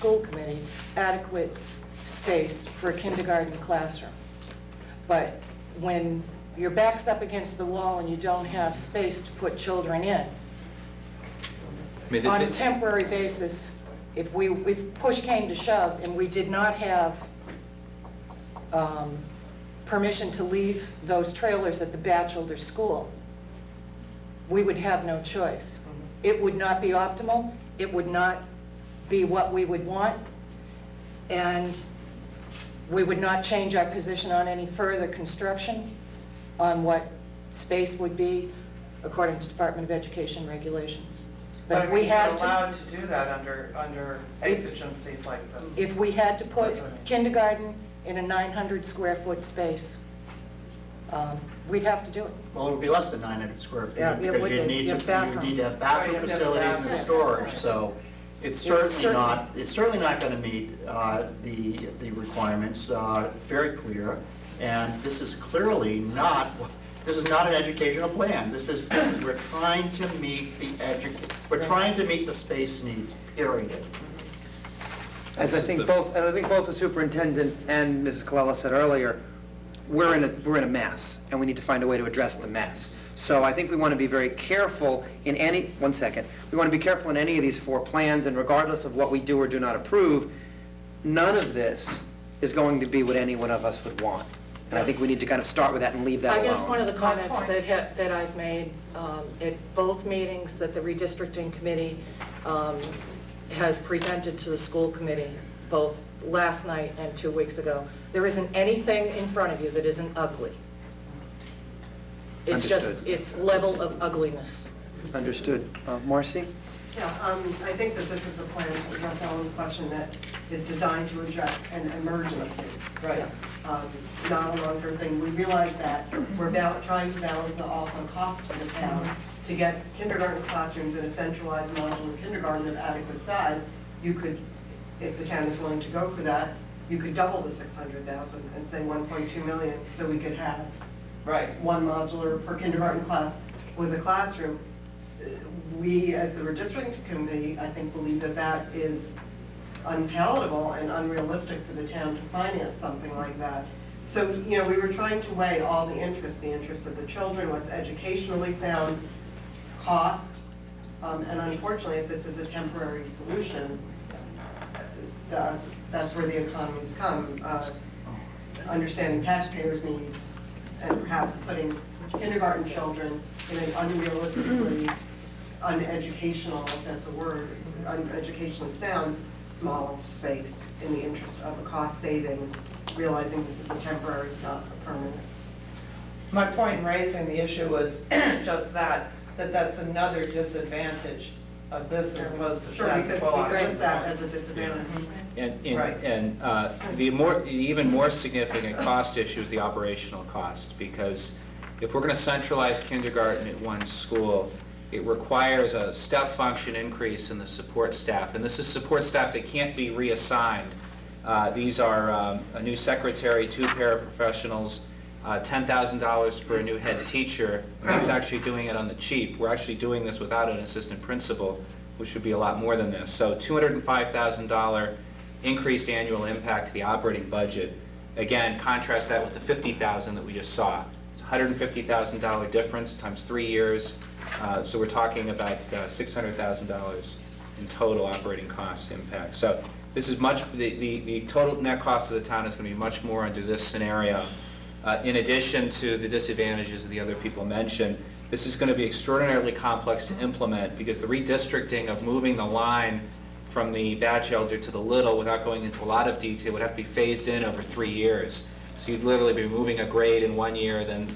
school committee adequate space for a kindergarten classroom. But when your back's up against the wall and you don't have space to put children in, on a temporary basis, if push came to shove and we did not have permission to leave those trailers at the Batchelder School, we would have no choice. It would not be optimal, it would not be what we would want, and we would not change our position on any further construction on what space would be according to Department of Education regulations. But if we had allowed to do that under exigencies like this. If we had to put kindergarten in a 900 square foot space, we'd have to do it. Well, it would be less than 900 square feet, Yeah, it because would you be. need You have to bathroom. have bathroom Right, you have facilities and bathroom. storage. So it's certainly certainly- not going to meet the requirements. It's very clear, and this is clearly not. This is not an educational plan. We're trying to meet the space needs. Period. As I think both the superintendent and Mrs. Colella said earlier, we're in a mess, and we need to find a way to address the mess. So I think we want to be very careful in any, we want to be careful in any of these 4 plans, and regardless of what we do or do not approve, none of this is going to be what any one of us would want. And I think we need to kind of start with that and leave that alone. I guess one of the comments that I've made at both meetings that the redistricting committee has presented to the school committee, both last night and 2 weeks ago, there isn't anything in front of you that isn't ugly. It's Understood. just, it's level of ugliness. Understood. Marcy? Yeah, I think that this is a plan, to address Ellen's question, that is designed to address an emergency. Right. Not a long-term thing. We realize that we're trying to balance also cost to the town. To get kindergarten classrooms in a centralized modular kindergarten of adequate size, you could, if the town is willing to go for that, you could double the 600,000 and say 1.2 million, so we could have Right. 1 modular per kindergarten class with a classroom. We, as the redistricting committee, I think believe that that is unpalatable and unrealistic for the town to finance something like that. So, we were trying to weigh all the interests of the children, what's educationally sound, cost, and unfortunately, if this is a temporary solution, that's where the economies come. Understanding taxpayers' needs and perhaps putting kindergarten children in an unrealistically uneducational, if that's a word, uneducationally sound, small space in the interest of a cost savings, realizing this is a temporary, not a permanent. My point in raising the issue was just that's another disadvantage of this as opposed to Sure, we status could quo. address that as a disadvantage. Right. And the even more significant cost issue is the operational cost, because if we're going to centralize kindergarten at one school, it requires a step function increase in the support staff, and this is support staff that can't be reassigned. These are a new secretary, 2 paraprofessionals, $10,000 for a new head teacher, and that's actually doing it on the cheap. We're actually doing this without an assistant principal, which would be a lot more than this. So $205,000 increased annual impact to the operating budget. Again, contrast that with the $50,000 that we just saw. It's $150,000 difference times 3 years. So we're talking about $600,000 in total operating cost impact. So this is the total net cost of the town is going to be much more under this scenario. In addition to the disadvantages that the other people mentioned, this is going to be extraordinarily complex to implement, because the redistricting of moving the line from the Batchelder to the Little, without going into a lot of detail, would have to be phased in over 3 years. So you'd literally be moving a grade in 1 year, then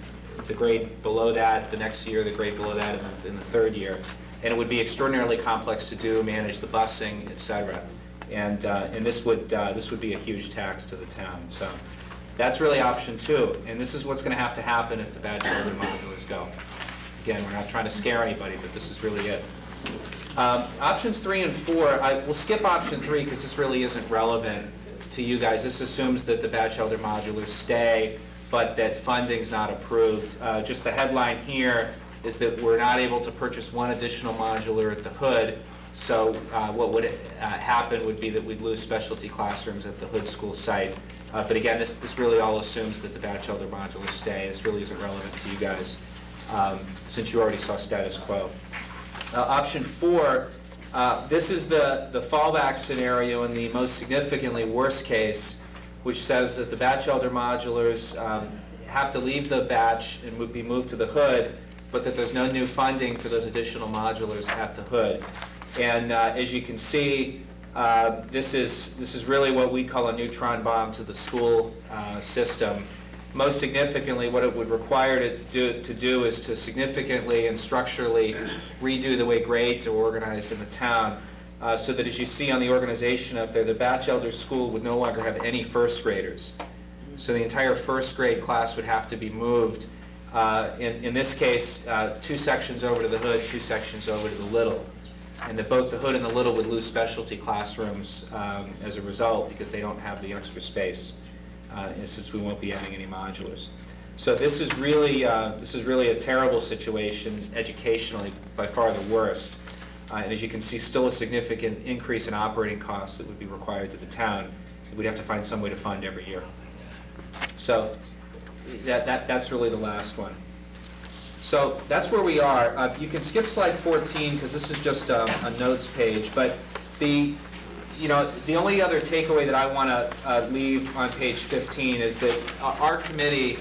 the grade below that, the next year, the grade below that in the 3rd year. And it would be extraordinarily complex to do, manage the busing, etc. And this would be a huge tax to the town. So that's really option 2. And this is what's going to happen if the Batchelder modulars go. Again, we're not trying to scare anybody, but this is really it. Options 3 and 4, we'll skip option 3 because this really isn't relevant to you guys. This assumes that the Batchelder modulars stay, but that funding's not approved. Just the headline here is that we're not able to purchase 1 additional modular at the Hood, So what would happen would be that we'd lose specialty classrooms at the Hood School site. But again, this really all assumes that the Batchelder modulars stay. This really isn't relevant to you guys, since you already saw status quo. Option 4, this is the fallback scenario in the most significantly worst case, which says that the Batchelder modulars have to leave the batch and be moved to the Hood, but that there's no new funding for those additional modulars at the Hood. And as you can see, this is really what we call a neutron bomb to the school system. Most significantly, what it would require to do is to significantly and structurally redo the way grades are organized in the town, so that as you see on the organization up there, the Batchelder School would no longer have any first graders. So the entire first grade class would have to be moved. In this case, 2 sections over to the Hood, 2 sections over to the Little. And that both the Hood and the Little would lose specialty classrooms as a result, because they don't have the extra space, and since we won't be adding any modulars. So this is really a terrible situation educationally, by far the worst. And as you can see, still a significant increase in operating costs that would be required to the town. We'd have to find some way to fund every year. So that's really the last one. So that's where we are. You can skip slide 14 because this is just a notes page. But the only other takeaway that I want to leave on page 15 is that our committee,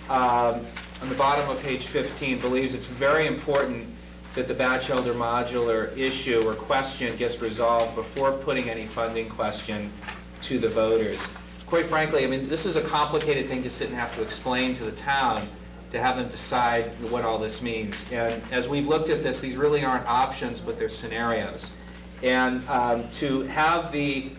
on the bottom of page 15, believes it's very important that the Batchelder modular issue or question gets resolved before putting any funding question to the voters. Quite frankly, I mean, this is a complicated thing to sit and have to explain to the town, to have them decide what all this means. And as we've looked at this, these really aren't options, but they're scenarios. And to have the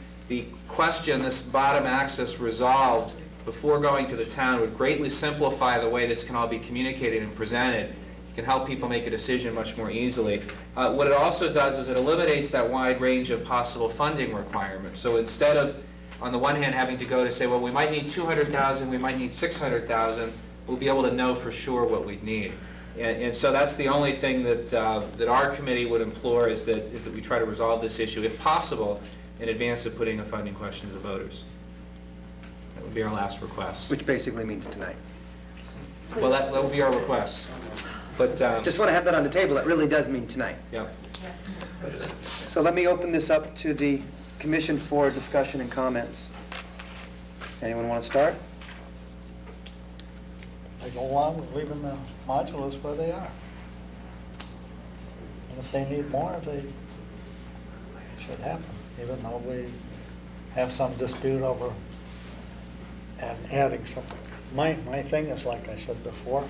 question, this bottom axis, resolved before going to the town would greatly simplify the way this can all be communicated and presented. It can help people make a decision much more easily. What it also does is it eliminates that wide range of possible funding requirements. So instead of, on the one hand, having to go to say, well, we might need 200,000, we might need 600,000, we'll be able to know for sure what we'd need. And so that's the only thing that our committee would implore is that we try to resolve this issue, if possible, in advance of putting a funding question to the voters. That would be our last request. Which basically means tonight. Well, that would be our request. But Just want to have that on the table. It really does mean tonight. Yep. So let me open this up to the commission for discussion and comments. Anyone want to start? I go along with leaving the modulars where they are. And if they need more, they should happen, even though we have some dispute over adding something. My thing is, like I said before,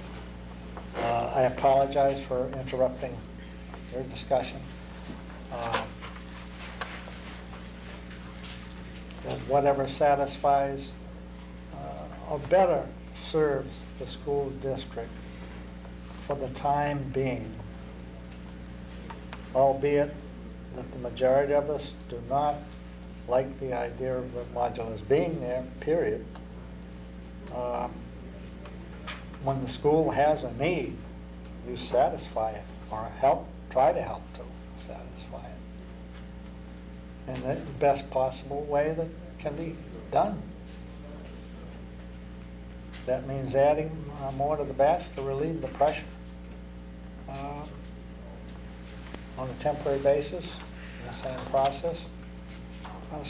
I apologize for interrupting your discussion. That whatever satisfies or better serves the school district for the time being, albeit that the majority of us do not like the idea of the modulars being there, period. When the school has a need, you satisfy it, or try to help to satisfy it in the best possible way that can be done. That means adding more to the batch to relieve the pressure on a temporary basis in the same process.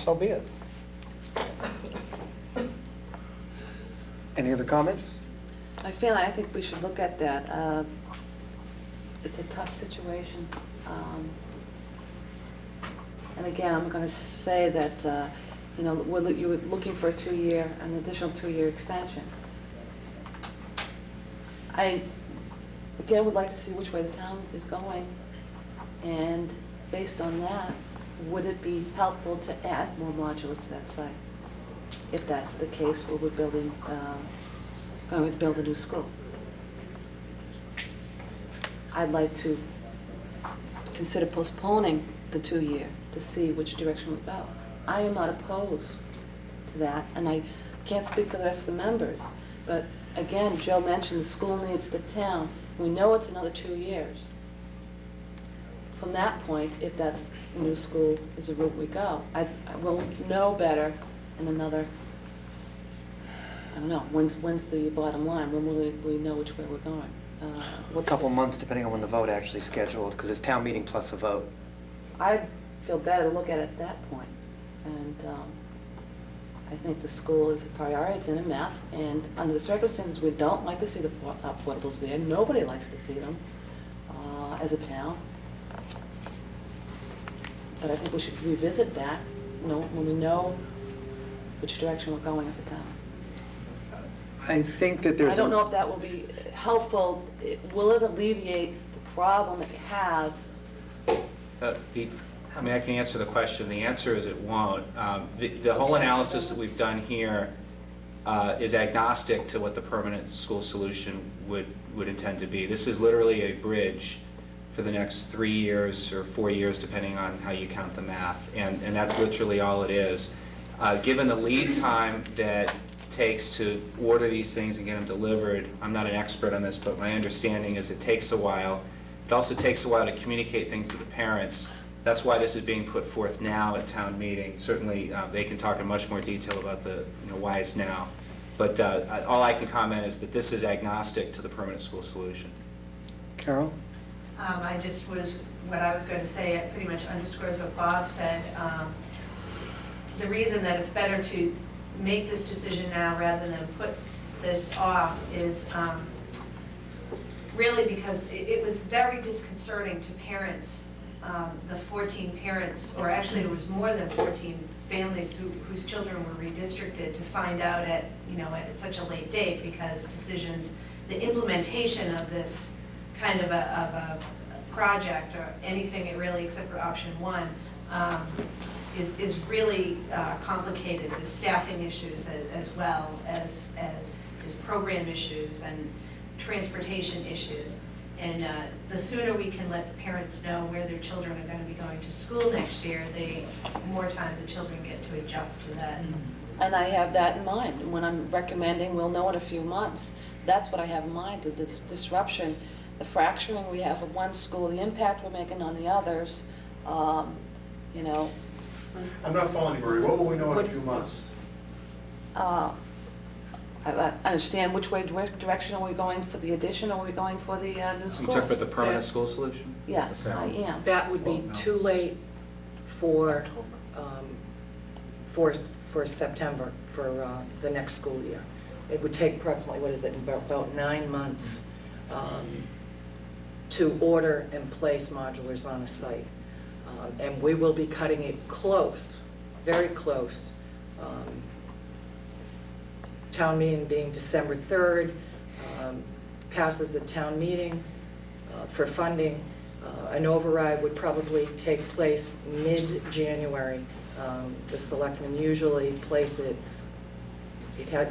So be it. Any other comments? I think we should look at that. It's a tough situation. And again, I'm going to say that, you were looking for an additional 2-year extension. I, again, would like to see which way the town is going, and based on that, would it be helpful to add more modulars to that site? If that's the case, where we're going to build a new school. I'd like to consider postponing the 2-year to see which direction we go. I am not opposed to that, and I can't speak for the rest of the members, but again, Joe mentioned the school needs the town. We know it's another 2 years. from that point, if that's the new school is the route we go. I will know better in another, I don't know, when's the bottom line? When will we know which way we're going? A couple months, depending on when the vote actually schedules, because it's town meeting plus a vote. I'd feel better to look at it at that point. And I think the school is a priority, it's in a mess, and under the circumstances, we don't like to see the portables there. Nobody likes to see them as a town. But I think we should revisit that, when we know which direction we're going as a town. I think that there's... I don't know if that will be helpful. Will it alleviate the problem that you have? I mean, I can answer the question. The answer is it won't. The whole analysis that we've done here is agnostic to what the permanent school solution would intend to be. This is literally a bridge for the next 3 years or 4 years, depending on how you count the math, and that's literally all it is. Given the lead time that takes to order these things and get them delivered, I'm not an expert on this, but my understanding is it takes a while. It also takes a while to communicate things to the parents. That's why this is being put forth now at town meeting. Certainly, they can talk in much more detail about the whys now. But all I can comment is that this is agnostic to the permanent school solution. Carol? What I was going to say, it pretty much underscores what Bob said. The reason that it's better to make this decision now rather than put this off is really because it was very disconcerting to parents, the 14 parents, or actually it was more than 14 families whose children were redistricted, to find out at such a late date, because the implementation of this kind of a project, or anything really except for option one, is really complicated. The staffing issues as well as program issues and transportation issues. And the sooner we can let the parents know where their children are going to be going to school next year, the more time the children get to adjust to that. And I have that in mind. When I'm recommending, we'll know in a few months. That's what I have in mind, the disruption, the fracturing we have of one school, the impact we're making on the others, I'm not following you, Marie. What will we know in a few months? I understand which direction are we going for the addition, or are we going for the new You school? talking about the permanent school solution? Yes, I am. That would be too late for September, for the next school year. It would take approximately, about 9 months to order and place modulars on a site. And we will be cutting it close, very close. Town meeting being December 3rd, passes the town meeting for funding. An override would probably take place mid-January. The selectmen usually place it,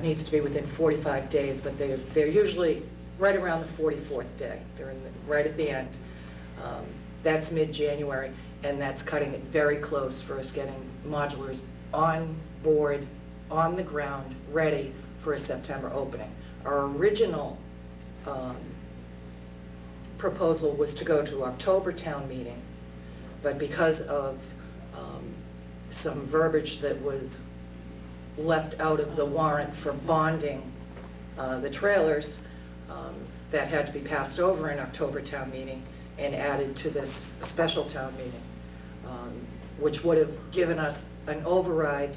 needs to be within 45 days, but they're usually right around the 44th day. They're right at the end. That's mid-January, and that's cutting it very close for us getting modulars on board, on the ground, ready for a September opening. Our original proposal was to go to October town meeting, but because of some verbiage that was left out of the warrant for bonding the trailers, that had to be passed over in October town meeting and added to this special town meeting, which would have given us an override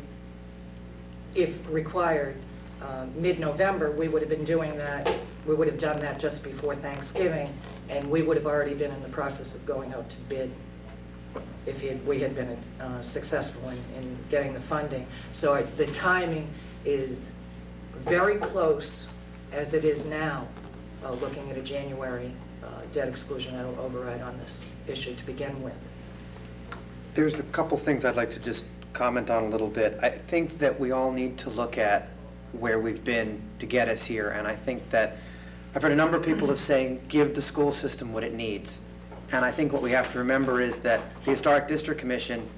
if required. Mid-November, we would have been doing that. We would have done that just before Thanksgiving, and we would have already been in the process of going out to bid if we had been successful in getting the funding. So the timing is very close, as it is now, looking at a January debt exclusion override on this issue to begin with. There's a couple things I'd like to just comment on a little bit. I think that we all need to look at where we've been to get us here, and I think that I've heard a number of people have saying, give the school system what it needs. And I think what we have to remember is that the Historic District Commission,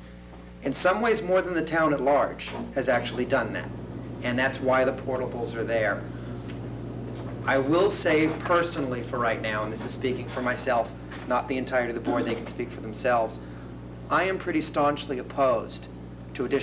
in some ways more than the town at large, has actually done that. And that's why the portables are there. I will say personally for right now, and this is speaking for myself, not the entirety of the board, they can speak for themselves, I am pretty staunchly opposed to additional